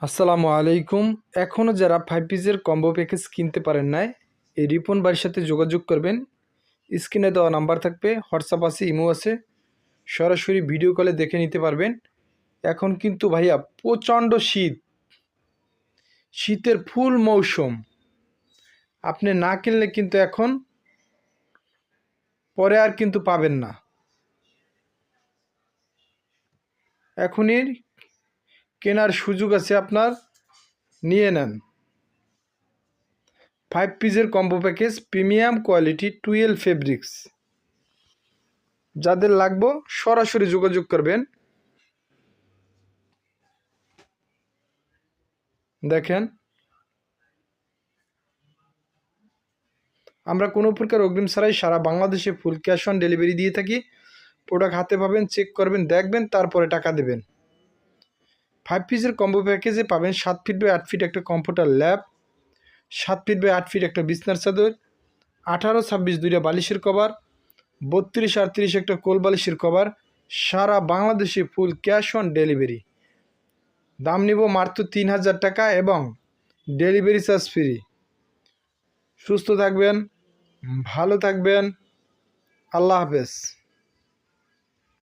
আসসালামু আলাইকুম। এখনও যারা 5 পিসের কম্বো প্যাকেজ কিনতে পারেন নাই, এই রিপন ভাইয়ের সাথে যোগাযোগ করবেন। স্ক্রিনে দেওয়া নাম্বার থাকবে, হোয়াটসঅ্যাপ আছে, ইমো আছে, সরাসরি ভিডিও কলে দেখে নিতে পারবেন। এখন কিন্তু ভাইয়া প্রচণ্ড শীত, শীতের ফুল মৌসুম। আপনি না কিনলে কিন্তু এখন পরে আর কিন্তু পাবেন না। এখনই কেনার সুযোগ আছে আপনার, নিয়ে নেন। 5 পিসের combo package, premium quality, 12 fabrics. যাদের লাগবে সরাসরি যোগাযোগ করবেন। দেখেন, আমরা কোনো প্রকার অগ্রিম ছাড়াই সারা বাংলাদেশে ফুল ক্যাশ অন ডেলিভারি দিয়ে থাকি। প্রোডাক্ট হাতে পাবেন, চেক করবেন, দেখবেন, তারপরে টাকা দেবেন। 5 পিসের কম্বো প্যাকেজে পাবেন 7 ফিট বাই 8 ফিট একটা computer lab, 7 feet by 8 feet একটা বিছনার চাদর, 18-26 দুইটা বালিশের কভার, 32-38 একটা কোল বালিশের কভার। সারা বাংলাদেশে ফুল ক্যাশ অন ডেলিভারি। দাম নিব মাত্র 3000 টাকা এবং ডেলিভারি চার্জ ফ্রি। সুস্থ থাকবেন, ভালো থাকবেন, আল্লাহ হাফেজ।